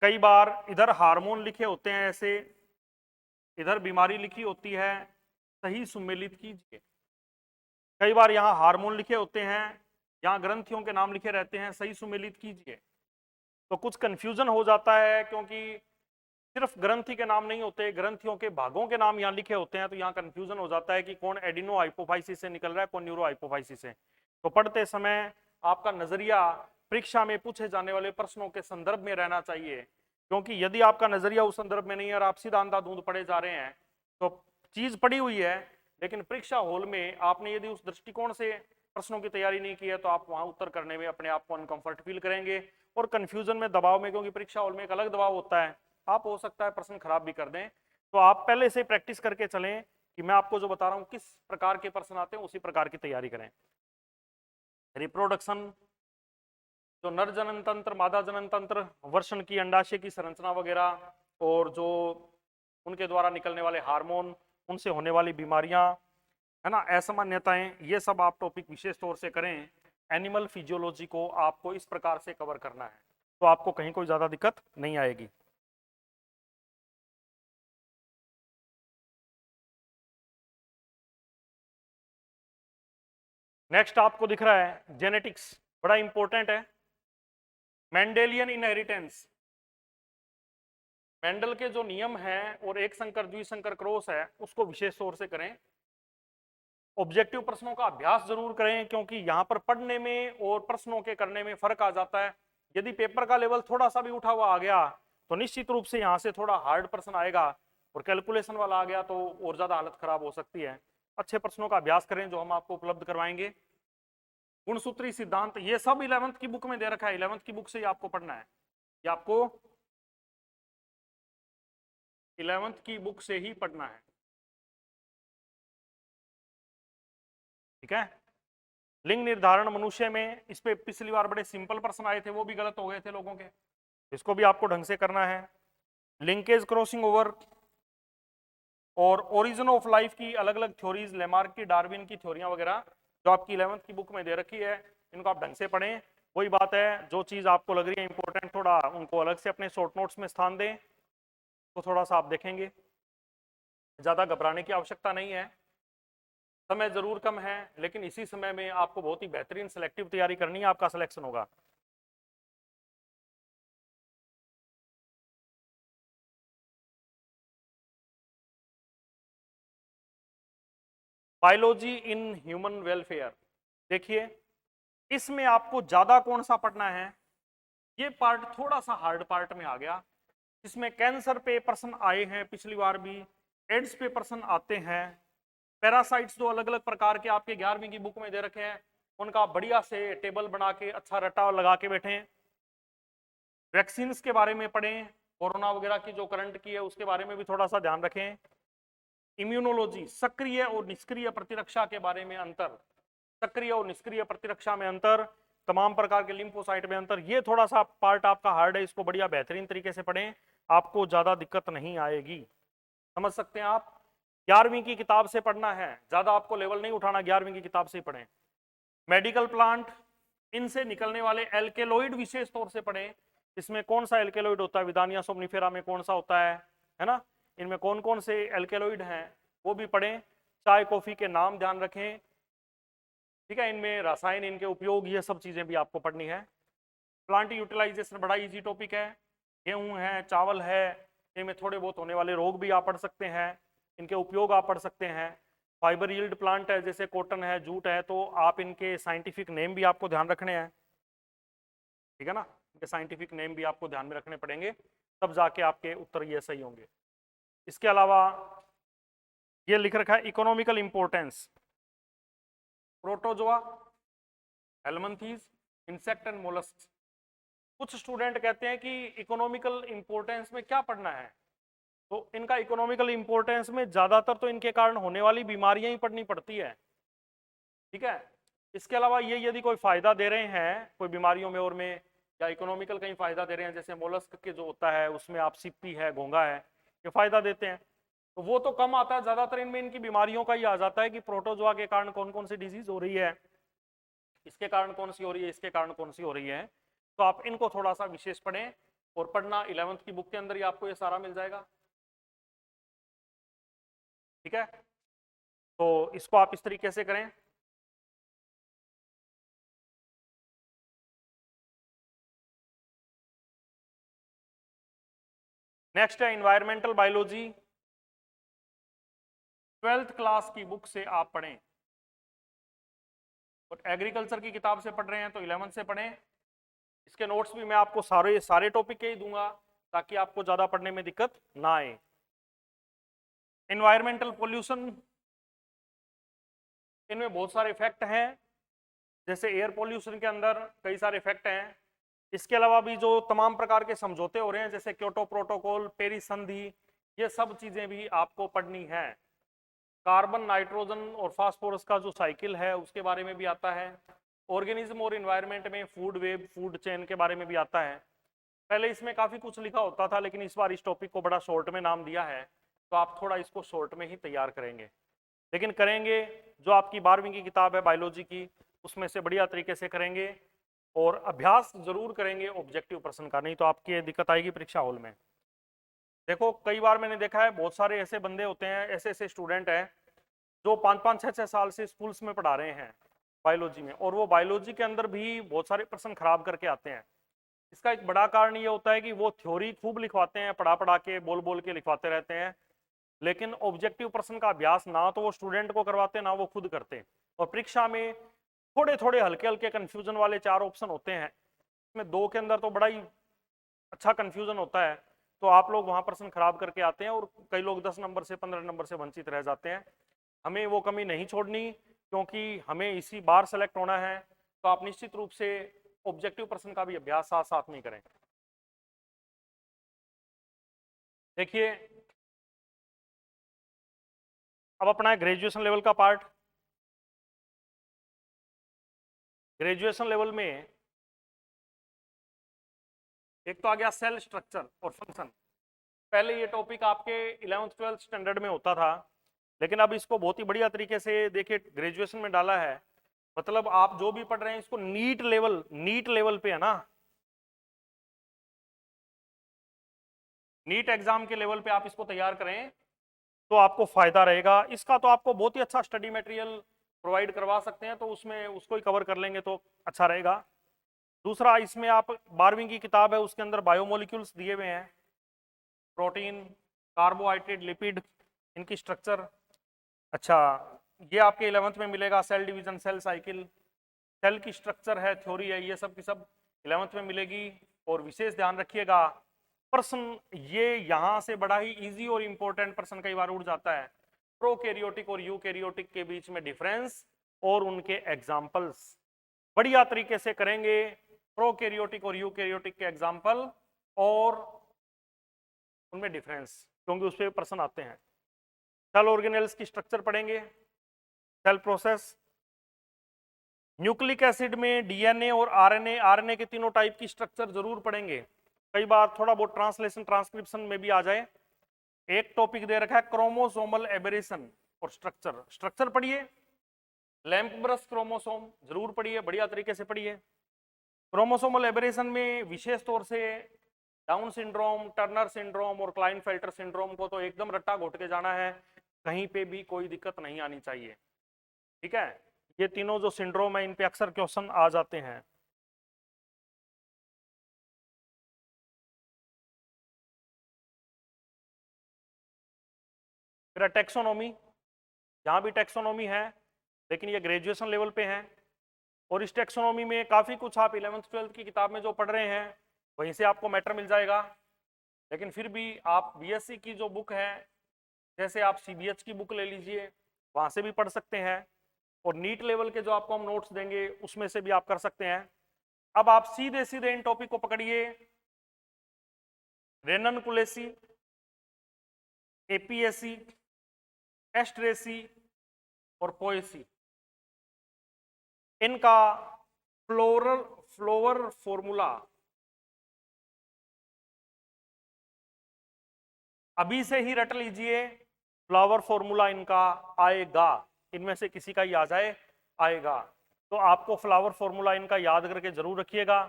कई बार इधर हार्मोन लिखे होते हैं ऐसे, इधर बीमारी लिखी होती है, सही सुमेलित कीजिए। कई बार यहाँ हार्मोन लिखे होते हैं, यहाँ ग्रंथियों के नाम लिखे रहते हैं, सही सुमेलित कीजिए। तो कुछ कंफ्यूजन हो जाता है क्योंकि सिर्फ ग्रंथि के नाम नहीं होते, ग्रंथियों के भागों के नाम यहाँ लिखे होते हैं, तो यहाँ कंफ्यूजन हो जाता है कि कौन एडिनो हाइपोफाइसिस से निकल रहा है, कौन न्यूरो हाइपोफाइसिस से। तो पढ़ते समय आपका नजरिया परीक्षा में पूछे जाने वाले प्रश्नों के संदर्भ में रहना चाहिए, क्योंकि यदि आपका नजरिया उस संदर्भ में नहीं है और आप सीधा अंधाधुंध पढ़े जा रहे हैं तो चीज पड़ी हुई है, लेकिन परीक्षा हॉल में आपने यदि उस दृष्टिकोण से प्रश्नों की तैयारी नहीं की है तो आप वहां उत्तर करने में अपने आप को अनकंफर्ट फील करेंगे और कंफ्यूजन में, दबाव में, क्योंकि परीक्षा हॉल में एक अलग दबाव होता है, आप हो सकता है प्रश्न खराब भी कर दें। तो आप पहले से प्रैक्टिस करके चलें कि मैं आपको जो बता रहा हूं किस प्रकार के प्रश्न आते हैं, उसी प्रकार की तैयारी करें। रिप्रोडक्शन, जो नर जनन तंत्र, मादा जनन तंत्र, वर्षण की अंडाशय की संरचना वगैरह, और जो उनके द्वारा निकलने वाले हार्मोन, उनसे होने वाली बीमारियां, है ना, असामान्यताएं, ये सब आप टॉपिक विशेष तौर से करें। एनिमल फिजियोलॉजी को आपको इस प्रकार से कवर करना है, तो आपको कहीं कोई ज्यादा दिक्कत नहीं आएगी। नेक्स्ट आपको दिख रहा है जेनेटिक्स, बड़ा इंपॉर्टेंट है। मेंडेलियन इनहेरिटेंस, मेंडल के जो नियम हैं और एक संकर द्विसंकर क्रॉस है उसको विशेष तौर से करें। ऑब्जेक्टिव प्रश्नों का अभ्यास जरूर करें, क्योंकि यहाँ पर पढ़ने में और प्रश्नों के करने में फर्क आ जाता है। यदि पेपर का लेवल थोड़ा सा भी उठा हुआ आ गया तो निश्चित रूप से यहाँ से थोड़ा हार्ड प्रश्न आएगा, और कैलकुलेशन वाला आ गया तो और ज्यादा हालत खराब हो सकती है। अच्छे प्रश्नों का अभ्यास करें जो हम आपको उपलब्ध करवाएंगे। गुणसूत्री सिद्धांत, ये सब 11th की बुक में दे रखा है, 11th की बुक से ही आपको पढ़ना है, ये आपको 11th की बुक से ही पढ़ना है, ठीक है। लिंग निर्धारण मनुष्य में, इस पे पिछली बार बड़े सिंपल प्रश्न आए थे, वो भी गलत हो गए थे लोगों के, इसको भी आपको ढंग से करना है। लिंकेज क्रॉसिंग ओवर और ओरिजिन ऑफ लाइफ की अलग अलग थ्योरीज, लेमार्क की, डार्विन की थ्योरियां वगैरह जो आपकी 11th की बुक में दे रखी है, इनको आप ढंग से पढ़ें। वही बात है, जो चीज आपको लग रही है इंपॉर्टेंट, थोड़ा उनको अलग से अपने शॉर्ट नोट्स में स्थान दें, तो थोड़ा सा आप देखेंगे। ज्यादा घबराने की आवश्यकता नहीं है, समय जरूर कम है, लेकिन इसी समय में आपको बहुत ही बेहतरीन सिलेक्टिव तैयारी करनी है, आपका सिलेक्शन होगा। बायोलॉजी इन ह्यूमन वेलफेयर, देखिए इसमें आपको ज्यादा कौन सा पढ़ना है, ये पार्ट थोड़ा सा हार्ड पार्ट में आ गया। इसमें कैंसर पे प्रश्न आए हैं पिछली बार भी, एड्स पे प्रश्न आते हैं, पैरासाइट्स जो अलग अलग प्रकार के आपके 11वीं की बुक में दे रखे हैं उनका बढ़िया से टेबल बना के अच्छा रटा लगा के बैठे। वैक्सीन के बारे में पढ़ें, कोरोना वगैरह की जो करंट की है उसके बारे में भी थोड़ा सा ध्यान रखें। इम्यूनोलॉजी, सक्रिय और निष्क्रिय प्रतिरक्षा के बारे में अंतर, सक्रिय और निष्क्रिय प्रतिरक्षा में अंतर, तमाम प्रकार के लिम्फोसाइट में अंतर, ये थोड़ा सा पार्ट आपका हार्ड है, इसको बढ़िया बेहतरीन तरीके से पढ़ें, आपको ज्यादा दिक्कत नहीं आएगी। समझ सकते हैं आप। 11वीं की किताब से पढ़ना है, ज्यादा आपको लेवल नहीं उठाना, 11वीं की किताब से ही पढ़ें। मेडिकल प्लांट, इनसे निकलने वाले एल्केलॉइड विशेष तौर से पढ़ें, इसमें कौन सा एल्केलॉइड होता है, विदानिया सोमनिफेरा में कौन सा होता है ना, इनमें कौन कौन से एल्केलॉइड हैं वो भी पढ़ें। चाय कॉफी के नाम ध्यान रखें, ठीक है, इनमें रसायन, इनके उपयोग, ये सब चीजें भी आपको पढ़नी है। प्लांट यूटिलाइजेशन बड़ा इजी टॉपिक है, गेहूं है, चावल है, इनमें थोड़े बहुत होने वाले रोग भी आप पढ़ सकते हैं, इनके उपयोग आप पढ़ सकते हैं। फाइबर यील्ड प्लांट है, जैसे कॉटन है, जूट है, तो आप इनके साइंटिफिक नेम भी आपको ध्यान रखने हैं, ठीक है ना, इनके साइंटिफिक नेम भी आपको ध्यान में रखने पड़ेंगे, तब जाके आपके उत्तर ये सही होंगे। इसके अलावा ये लिख रखा है economical importance, protozoa, helminthes, insect and mollusc. कुछ स्टूडेंट कहते हैं कि इकोनॉमिकल इंपॉर्टेंस में क्या पढ़ना है, तो इनका इकोनॉमिकल इंपॉर्टेंस में ज्यादातर तो इनके कारण होने वाली बीमारियां ही पढ़नी पड़ती है, ठीक है। इसके अलावा ये यदि कोई फायदा दे रहे हैं कोई बीमारियों में और में, या इकोनॉमिकल कहीं फायदा दे रहे हैं, जैसे मोलस्क के जो होता है उसमें आप सिप्पी है, घोंगा है, ये फायदा देते हैं, तो वो तो कम आता है, ज्यादातर इनमें इनकी बीमारियों का ही आ जाता है कि प्रोटोजोआ के कारण कौन कौन सी डिजीज हो रही है, इसके कारण कौन सी हो रही है, इसके कारण कौन सी हो रही है। तो आप इनको थोड़ा सा विशेष पढ़ें और पढ़ना 11th की बुक के अंदर ही आपको ये सारा मिल जाएगा। ठीक है, तो इसको आप इस तरीके से करें। नेक्स्ट है इन्वायरमेंटल बायोलॉजी, 12th क्लास की बुक से आप पढ़ें, और एग्रीकल्चर की किताब से पढ़ रहे हैं तो 11th से पढ़ें। इसके नोट्स भी मैं आपको सारे टॉपिक के ही दूंगा ताकि आपको ज्यादा पढ़ने में दिक्कत ना आए। इन्वायरमेंटल पोल्यूशन, इनमें बहुत सारे इफेक्ट हैं, जैसे एयर पोल्यूशन के अंदर कई सारे इफेक्ट हैं। इसके अलावा भी जो तमाम प्रकार के समझौते हो रहे हैं जैसे क्योटो प्रोटोकॉल, पेरिस संधि, ये सब चीजें भी आपको पढ़नी है। कार्बन, नाइट्रोजन और फास्फोरस का जो साइकिल है उसके बारे में भी आता है। ऑर्गेनिज्म और इन्वायरमेंट में फूड वेब, फूड चेन के बारे में भी आता है। पहले इसमें काफी कुछ लिखा होता था लेकिन इस बार इस टॉपिक को बड़ा शॉर्ट में नाम दिया है, तो आप थोड़ा इसको शॉर्ट में ही तैयार करेंगे, लेकिन करेंगे जो आपकी 12वीं की किताब है बायोलॉजी की उसमें से बढ़िया तरीके से करेंगे, और अभ्यास जरूर करेंगे ऑब्जेक्टिव प्रश्न का, नहीं तो आपकी दिक्कत आएगी परीक्षा हॉल में। देखो कई बार मैंने देखा है बहुत सारे ऐसे बंदे होते हैं, ऐसे ऐसे स्टूडेंट हैं जो 5-5, 6-6 साल से स्कूल्स में पढ़ा रहे हैं बायोलॉजी में, और वो बायोलॉजी के अंदर भी बहुत सारे प्रश्न खराब करके आते हैं। इसका एक बड़ा कारण ये होता है कि वो थ्योरी खूब लिखवाते हैं, पढ़ा पढ़ा के बोल बोल के लिखवाते रहते हैं, लेकिन ऑब्जेक्टिव प्रश्न का अभ्यास ना तो वो स्टूडेंट को करवाते ना वो खुद करते। और परीक्षा में थोड़े थोड़े हल्के हल्के कंफ्यूजन वाले 4 ऑप्शन होते हैं, इसमें 2 के अंदर तो बड़ा ही अच्छा कंफ्यूजन होता है, तो आप लोग वहां प्रश्न खराब करके आते हैं और कई लोग 10 नंबर से 15 नंबर से वंचित रह जाते हैं। हमें वो कमी नहीं छोड़नी, क्योंकि हमें इसी बार सेलेक्ट होना है, तो आप निश्चित रूप से ऑब्जेक्टिव प्रश्न का भी अभ्यास साथ साथ में करें। देखिए अब अपना है ग्रेजुएशन लेवल का पार्ट। ग्रेजुएशन लेवल में एक तो आ गया सेल स्ट्रक्चर और फंक्शन। पहले ये टॉपिक आपके 11th 12th स्टैंडर्ड में होता था, लेकिन अब इसको बहुत ही बढ़िया तरीके से देखिए ग्रेजुएशन में डाला है। मतलब आप जो भी पढ़ रहे हैं इसको नीट लेवल पे है ना, नीट एग्जाम के लेवल पे आप इसको तैयार करें तो आपको फायदा रहेगा। इसका तो आपको बहुत ही अच्छा स्टडी मटेरियल प्रोवाइड करवा सकते हैं, तो उसमें उसको ही कवर कर लेंगे तो अच्छा रहेगा। दूसरा, इसमें आप 12वीं की किताब है उसके अंदर बायोमोलिक्यूल्स दिए हुए हैं, प्रोटीन, कार्बोहाइड्रेट, लिपिड, इनकी स्ट्रक्चर। अच्छा, ये आपके 11th में मिलेगा, cell division, cell cycle, cell की स्ट्रक्चर है, थ्योरी है, ये सब की सब 11th में मिलेगी। और विशेष ध्यान रखिएगा प्रश्न ये यहां से बड़ा ही इजी और इंपॉर्टेंट प्रश्न कई बार उड़ जाता है, प्रोकैरियोटिक और यूकैरियोटिक के बीच में डिफरेंस और उनके एग्जाम्पल्स बढ़िया तरीके से करेंगे। प्रोकैरियोटिक और यूकैरियोटिक के एग्जाम्पल और उनमें डिफरेंस, क्योंकि उस पर प्रश्न आते हैं। सेल ऑर्गेनेल्स की स्ट्रक्चर पढ़ेंगे, सेल प्रोसेस। न्यूक्लिक एसिड में डीएनए और आरएनए के तीनों टाइप की स्ट्रक्चर जरूर पढ़ेंगे, कई बार थोड़ा बहुत ट्रांसलेशन ट्रांसक्रिप्शन में भी आ जाए। एक टॉपिक दे रखा है क्रोमोसोमल एबेरेशन और स्ट्रक्चर, स्ट्रक्चर पढ़िए। लैम्प ब्रश क्रोमोसोम जरूर पढ़िए, बढ़िया तरीके से पढ़िए। क्रोमोसोमल एबेरेशन में विशेष तौर से डाउन सिंड्रोम, टर्नर सिंड्रोम और क्लाइनफेल्टर सिंड्रोम को तो एकदम रट्टा घोट के जाना है, कहीं पे भी कोई दिक्कत नहीं आनी चाहिए। ठीक है, ये तीनों जो सिंड्रोम है इन पे अक्सर क्वेश्चन आ जाते हैं। फिर टेक्सोनोमी, यहाँ भी टेक्सोनोमी है लेकिन ये ग्रेजुएशन लेवल पे है, और इस टेक्सोनोमी में काफी कुछ आप 11th 12th की किताब में जो पढ़ रहे हैं वहीं से आपको मैटर मिल जाएगा, लेकिन फिर भी आप बीएससी की जो बुक है, जैसे आप सीबीएच की बुक ले लीजिए, वहां से भी पढ़ सकते हैं, और नीट लेवल के जो आपको हम नोट्स देंगे उसमें से भी आप कर सकते हैं। अब आप सीधे सीधे इन टॉपिक को पकड़िए, रेनन कुलेसी, एपीएससी, एस्ट्रेसी और पोएसी, इनका फ्लोवर फॉर्मूला अभी से ही रट लीजिए, फ्लावर फॉर्मूला इनका आएगा, इनमें से किसी का ही आ जाए आएगा। तो आपको फ्लावर फॉर्मूला इनका याद करके जरूर रखिएगा।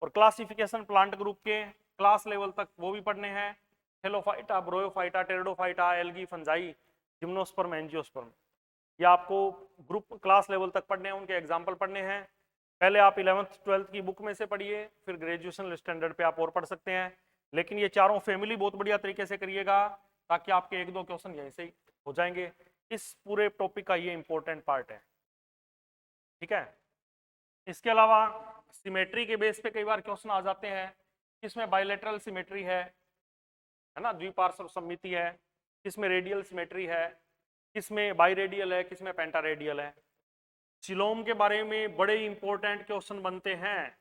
और क्लासिफिकेशन प्लांट ग्रुप के क्लास लेवल तक वो भी पढ़ने हैं, halophyta, bryophyta, pteridophyta, algae, fungi, gymnosperm, angiosperm, ये आपको ग्रुप क्लास लेवल तक पढ़ने हैं, उनके एग्जाम्पल पढ़ने हैं। पहले आप 11th 12th की बुक में से पढ़िए, फिर ग्रेजुएशन स्टैंडर्ड पे आप और पढ़ सकते हैं। लेकिन ये चारों फैमिली बहुत बढ़िया तरीके से करिएगा ताकि आपके 1-2 क्वेश्चन यहीं से ही हो जाएंगे। इस पूरे टॉपिक का ये इंपॉर्टेंट पार्ट है, ठीक है। इसके अलावा सिमेट्री के बेस पे कई बार क्वेश्चन आ जाते हैं, किसमें बायलैटरल सिमेट्री है ना, द्विपार्श्व सममिति है, किसमें रेडियल सिमेट्री है, किसमें बाइरेडियल है, किसमें पेंटारेडियल है। सिलोम के बारे में बड़े इंपॉर्टेंट क्वेश्चन बनते हैं,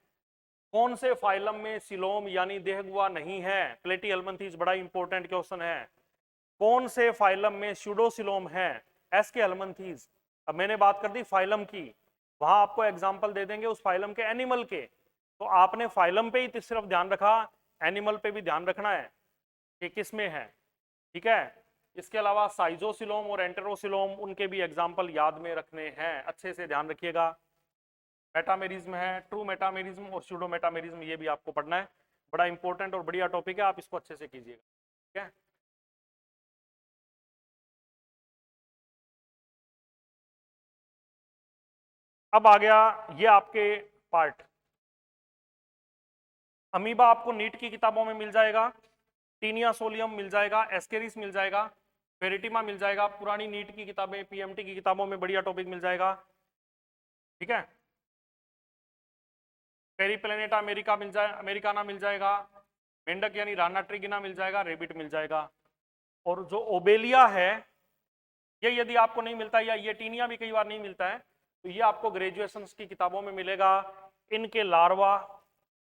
कौन से फाइलम में सिलोम यानी देहगुआ नहीं है, प्लेटीहेल्मिन्थीज बड़ा इंपॉर्टेंट क्वेश्चन है। कौन से फाइलम में स्यूडोसिलोम है, एस्केहेल्मिन्थीज। अब मैंने बात कर दी फाइलम की, वहां आपको एग्जांपल दे देंगे उस फाइलम के एनिमल के, तो आपने फाइलम पे ही सिर्फ ध्यान रखा, एनिमल पे भी ध्यान रखना है कि किस में है, ठीक है। इसके अलावा साइजोसिलोम और एंटेरोसिलोम, उनके भी एग्जाम्पल याद में रखने हैं, अच्छे से ध्यान रखिएगा। मेटामेरिज्म है, ट्रू मेटामेरिज्म और स्यूडो मेटामेरिज्म, ये भी आपको पढ़ना है, बड़ा इंपॉर्टेंट और बढ़िया टॉपिक है, आप इसको अच्छे से कीजिएगा, ठीक है। अब आ गया ये आपके पार्ट, अमीबा आपको नीट की किताबों में मिल जाएगा, टीनिया सोलियम मिल जाएगा, एस्केरिस मिल जाएगा, पेरिटिमा मिल जाएगा, पुरानी नीट की किताबें, पीएमटी की किताबों में बढ़िया टॉपिक मिल जाएगा, ठीक है। पेरीप्लेनेटा अमेरिका मिल जाए, अमेरिकाना मिल जाएगा, मेंढक यानी राना ट्रिगिना मिल जाएगा, रेबिट मिल जाएगा। और जो ओबेलिया है, ये यदि आपको नहीं मिलता, या ये टीनिया भी कई बार नहीं मिलता है, तो ये आपको ग्रेजुएशन की किताबों में मिलेगा। इनके लार्वा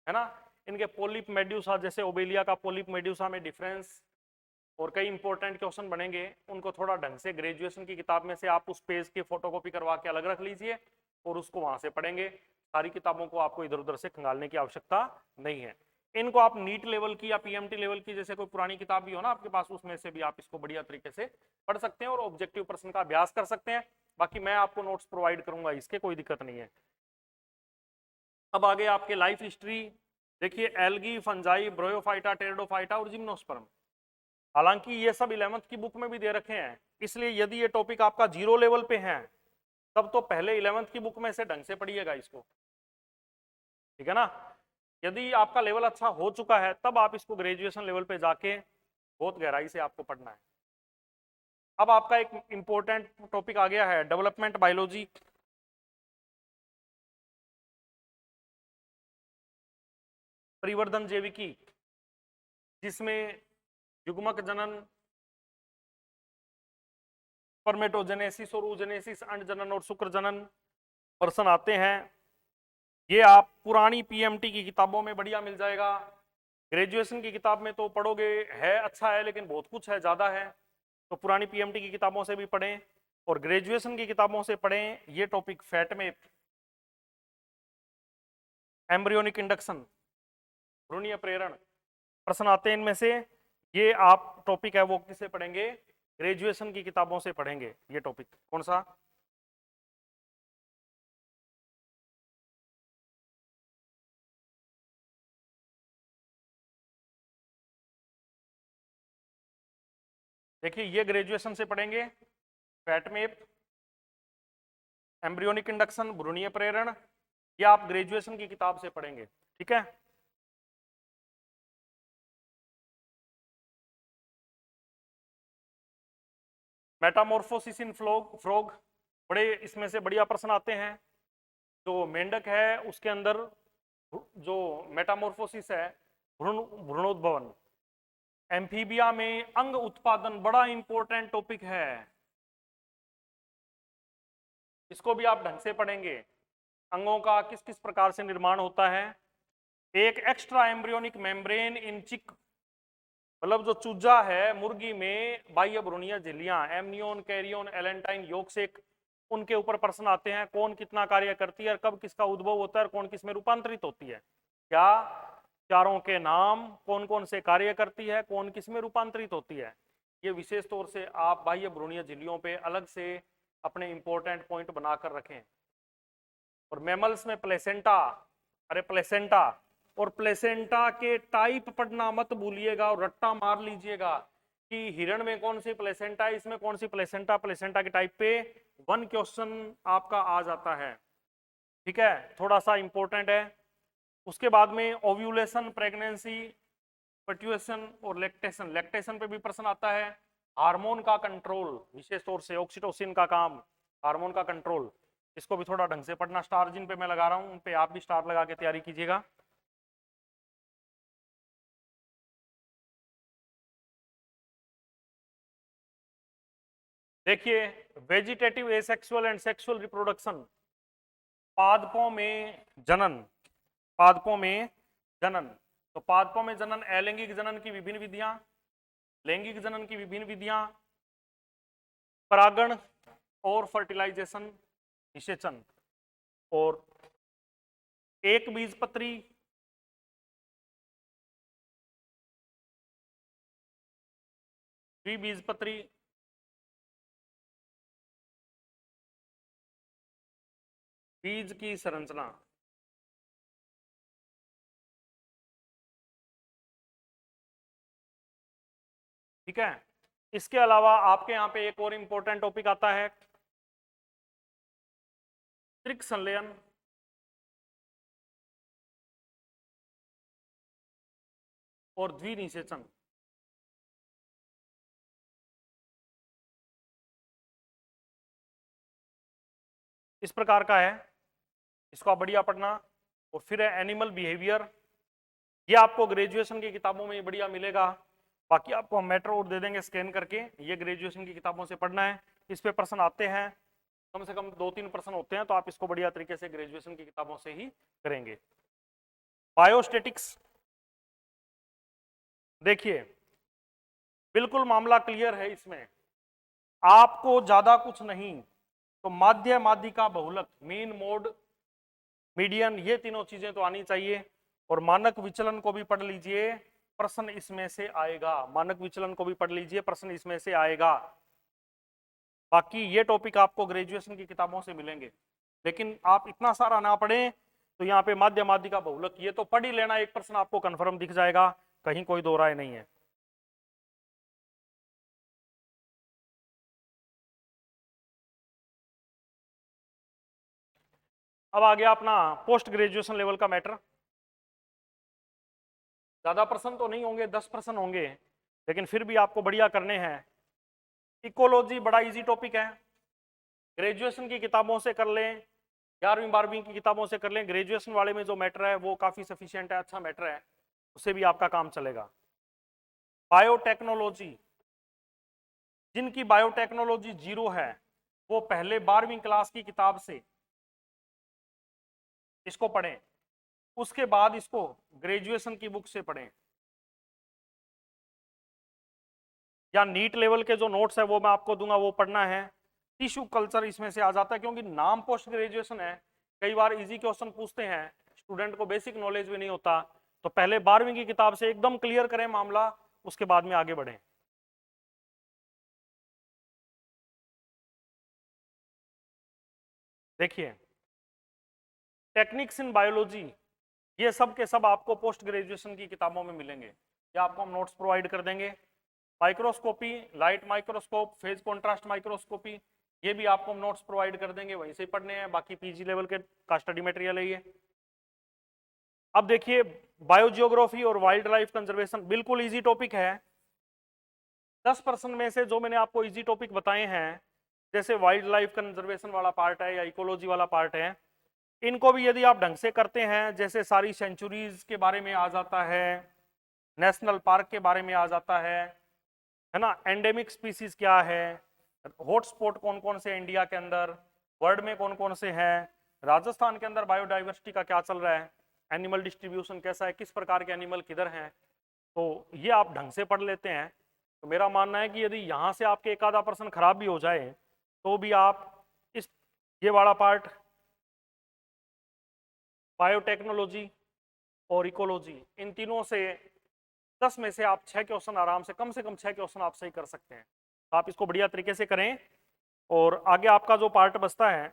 है ना, इनके पोलिप मेड्यूसा, जैसे ओबेलिया का पोलिप मेड्यूसा में डिफरेंस, और कई इंपॉर्टेंट क्वेश्चन बनेंगे, उनको थोड़ा ढंग से ग्रेजुएशन की किताब में से आप उस पेज की फोटोकॉपी करवा के अलग रख लीजिए और उसको वहां से पढ़ेंगे। सारी किताबों को आपको इधर उधर से खंगालने की आवश्यकता नहीं है। इनको आप नीट लेवल की या पीएमटी लेवल की जैसे कोई पुरानी किताब भी हो ना आपके पास, उसमें से भी आप इसको बढ़िया तरीके से पढ़ सकते हैं और ऑब्जेक्टिव प्रश्न का अभ्यास कर सकते हैं। बाकी मैं आपको नोट्स प्रोवाइड करूंगा, इसके कोई दिक्कत नहीं है। अब आगे आपके लाइफ हिस्ट्री देखिए, एल्गी, फंजाई, ब्रोयोफाइटा, टेरिडोफाइटा और जिम्नोस्पर्म। हालांकि ये सब 11th की बुक में भी दे रखे हैं, इसलिए यदि ये टॉपिक आपका 0 लेवल पे है तब तो पहले 11th की बुक में से ढंग से पढ़िएगा इसको, ठीक है ना। यदि आपका लेवल अच्छा हो चुका है तब आप इसको ग्रेजुएशन लेवल पे जाके बहुत गहराई से आपको पढ़ना है। अब आपका एक इंपॉर्टेंट टॉपिक आ गया है, डेवलपमेंट बायोलॉजी। परिवर्धन जैविकी, जिसमें युग्मक जनन, स्पर्मेटोजेनेसिस और oogenesis, अंड जनन और शुक्र जनन प्रश्न आते हैं। ये आप पुरानी पीएमटी की किताबों में बढ़िया मिल जाएगा। ग्रेजुएशन की किताब में तो पढ़ोगे, है अच्छा है लेकिन बहुत कुछ है, ज्यादा है, तो पुरानी पीएमटी की किताबों से भी पढ़ें और ग्रेजुएशन की किताबों से पढ़ें। ये टॉपिक फैट में, एम्ब्रियोनिक इंडक्शन, भ्रूणीय प्रेरण प्रश्न आते हैं इनमें से। ये आप टॉपिक है वो किससे पढ़ेंगे, ग्रेजुएशन की किताबों से पढ़ेंगे। ये टॉपिक कौन सा, देखिए ये ग्रेजुएशन से पढ़ेंगे, फैटमेप, एम्ब्रियोनिक इंडक्शन, भ्रूणीय प्रेरण, ये आप ग्रेजुएशन की किताब से पढ़ेंगे, ठीक है। मेटामॉर्फोसिस इन फ्रॉग, बड़े इसमें से बढ़िया प्रश्न आते हैं। जो मेंढक है उसके अंदर जो मेटामॉर्फोसिस है, भ्रूणोद्भवन। एम्फीबिया में अंग उत्पादन, बड़ा इंपॉर्टेंट टॉपिक है, इसको भी आप ढंग से पढ़ेंगे। अंगों का किस किस प्रकार से निर्माण होता है। एक एक्स्ट्रा एम्ब्रियोनिक मेम्ब्रेन इन चिक, मतलब जो चूजा है मुर्गी में, बाह्य भ्रूणीय झिल्लियां, एमनियोन, कैरियोन, एलेंटाइन, योगसेक, उनके ऊपर प्रश्न आते हैं। कौन कितना कार्य करती है और कब किसका उद्भव होता है और कौन किस में रूपांतरित होती है। क्या चारों के नाम, कौन कौन से कार्य करती है, कौन किस में रूपांतरित होती है, ये विशेष तौर से आप बाह्य भ्रूणीय झिल्लियों पे अलग से अपने इंपॉर्टेंट पॉइंट बनाकर रखें। और मैमल्स में प्लेसेंटा, अरे प्लेसेंटा, और प्लेसेंटा के टाइप पढ़ना मत भूलिएगा और रट्टा मार लीजिएगा कि हिरण में कौन सी प्लेसेंटा है, इसमें कौन सी प्लेसेंटा, प्लेसेंटा के टाइप पे 1 क्वेश्चन आपका आ जाता है। ठीक है, थोड़ा सा इंपॉर्टेंट है। उसके बाद में ओव्यूलेशन, प्रेगनेंसी, पर्ट्यूएशन और लैक्टेशन, लैक्टेशन पे भी प्रश्न आता है। हार्मोन का कंट्रोल, विशेष तौर से ऑक्सीटोसिन का काम, हार्मोन का कंट्रोल, इसको भी थोड़ा ढंग से पढ़ना। स्टार जिन पे मैं लगा रहा हूं उन पे आप भी स्टार लगा के तैयारी कीजिएगा। देखिए, vegetative asexual and sexual reproduction, पादपों में जनन, पादपों में जनन। तो पादपों में जनन, अलैंगिक जनन की विभिन्न विधियां, लैंगिक जनन की विभिन्न विधियां, परागण और फर्टिलाइजेशन, निषेचन, और एक बीजपत्री, द्विबीजपत्री, बीज की संरचना। ठीक है, इसके अलावा आपके यहाँ पे एक और इंपॉर्टेंट टॉपिक आता है त्रिक संलयन और द्विनिषेचन। इस प्रकार का है, इसको आप बढ़िया पढ़ना। और फिर है एनिमल बिहेवियर, ये आपको ग्रेजुएशन की किताबों में बढ़िया मिलेगा। बाकी आपको हम मेट्रो और दे देंगे स्कैन करके, ये ग्रेजुएशन की किताबों से पढ़ना है। इस पे प्रश्न आते हैं, कम से कम 2-3 प्रश्न होते हैं, तो आप इसको बढ़िया तरीके से ग्रेजुएशन की किताबों से ही करेंगे। बायोस्टेटिक्स, देखिए बिल्कुल मामला क्लियर है इसमें, आपको ज्यादा कुछ नहीं, तो माध्य, माध्यिका, बहुलक, मीन, मोड, मीडियन, ये तीनों चीजें तो आनी चाहिए। और मानक विचलन को भी पढ़ लीजिए, प्रश्न इसमें से आएगा। मानक विचलन को भी पढ़ लीजिए, प्रश्न इसमें से आएगा। बाकी ये टॉपिक आपको ग्रेजुएशन की किताबों से मिलेंगे, लेकिन आप इतना सारा ना पढ़ें। तो यहाँ पे माध्य, माध्यिका, बहुलक, ये तो पढ़ ही लेना, एक प्रश्न आपको कंफर्म दिख जाएगा, कहीं कोई दो राय नहीं है। अब आ गया अपना पोस्ट ग्रेजुएशन लेवल का मैटर। ज्यादा प्रश्न तो नहीं होंगे, 10 प्रश्न होंगे, लेकिन फिर भी आपको बढ़िया करने हैं। इकोलॉजी बड़ा इजी टॉपिक है, ग्रेजुएशन की किताबों से कर लें, 11वीं 12वीं की किताबों से कर लें। ग्रेजुएशन वाले में जो मैटर है वो काफी सफिशिएंट है, अच्छा मैटर है, उससे भी आपका काम चलेगा। बायोटेक्नोलॉजी, जिनकी बायोटेक्नोलॉजी 0 है वो पहले 12वीं क्लास की किताब से इसको पढ़ें, उसके बाद इसको ग्रेजुएशन की बुक से पढ़ें, या नीट लेवल के जो नोट्स है वो मैं आपको दूंगा, वो पढ़ना है। टिश्यू कल्चर इसमें से आ जाता है, क्योंकि नाम पोस्ट ग्रेजुएशन है, कई बार इजी क्वेश्चन पूछते हैं, स्टूडेंट को बेसिक नॉलेज भी नहीं होता। तो पहले 12वीं की किताब से एकदम क्लियर करें मामला, उसके बाद में आगे बढ़ें। देखिए, टेक्निक्स इन बायोलॉजी, ये सब के सब आपको पोस्ट ग्रेजुएशन की किताबों में मिलेंगे, या आपको हम नोट्स प्रोवाइड कर देंगे। Microscopy, light microscope, phase contrast microscopy, ये भी आपको हम नोट्स प्रोवाइड कर देंगे, वहीं से ही पढ़ने हैं। बाकी पीजी लेवल के का स्टडी मटेरियल है ये। अब देखिए, बायोजियोग्राफी और वाइल्ड लाइफ कंजर्वेशन बिल्कुल इजी टॉपिक है। 10% में से जो मैंने आपको इजी टॉपिक बताए हैं, जैसे वाइल्ड लाइफ कंजर्वेशन वाला पार्ट है या इकोलॉजी वाला पार्ट है, इनको भी यदि आप ढंग से करते हैं, जैसे सारी सेंचुरीज के बारे में आ जाता है, नेशनल पार्क के बारे में आ जाता है ना, एंडेमिक स्पीसीज क्या है, हॉटस्पॉट कौन कौन से इंडिया के अंदर, वर्ल्ड में कौन कौन से हैं, राजस्थान के अंदर बायोडाइवर्सिटी का क्या चल रहा है, एनिमल डिस्ट्रीब्यूशन कैसा है, किस प्रकार के एनिमल किधर हैं, तो ये आप ढंग से पढ़ लेते हैं। तो मेरा मानना है कि यदि यहाँ से आपके एक आधा % खराब भी हो जाए, तो भी आप इस ये वाला पार्ट, बायोटेक्नोलॉजी और इकोलॉजी, इन तीनों से 10 में से आप 6 क्वेश्चन आराम से कम 6 क्वेश्चन आप सही कर सकते हैं। तो आप इसको बढ़िया तरीके से करें। और आगे आपका जो पार्ट बचता है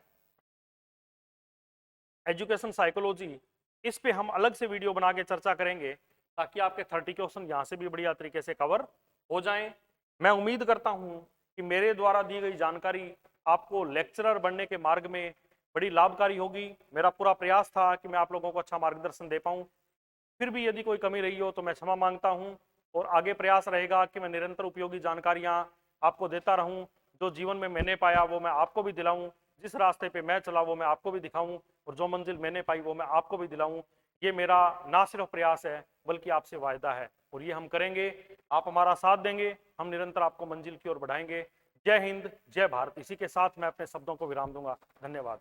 एजुकेशन साइकोलॉजी, इस पे हम अलग से वीडियो बना के चर्चा करेंगे ताकि आपके 30 क्वेश्चन यहाँ से भी बढ़िया तरीके से कवर हो जाएं। मैं उम्मीद करता हूँ कि मेरे द्वारा दी गई जानकारी आपको लेक्चरर बनने के मार्ग में बड़ी लाभकारी होगी। मेरा पूरा प्रयास था कि मैं आप लोगों को अच्छा मार्गदर्शन दे पाऊँ। फिर भी यदि कोई कमी रही हो तो मैं क्षमा मांगता हूँ, और आगे प्रयास रहेगा कि मैं निरंतर उपयोगी जानकारियाँ आपको देता रहूँ। जो जीवन में मैंने पाया वो मैं आपको भी दिलाऊं, जिस रास्ते पे मैं चला वो मैं आपको भी दिखाऊं, और जो मंजिल मैंने पाई वो मैं आपको भी दिलाऊं। ये मेरा ना सिर्फ प्रयास है बल्कि आपसे वायदा है, और ये हम करेंगे। आप हमारा साथ देंगे, हम निरंतर आपको मंजिल की ओर बढ़ाएंगे। जय हिंद, जय भारत। इसी के साथ मैं अपने शब्दों को विराम दूंगा। धन्यवाद।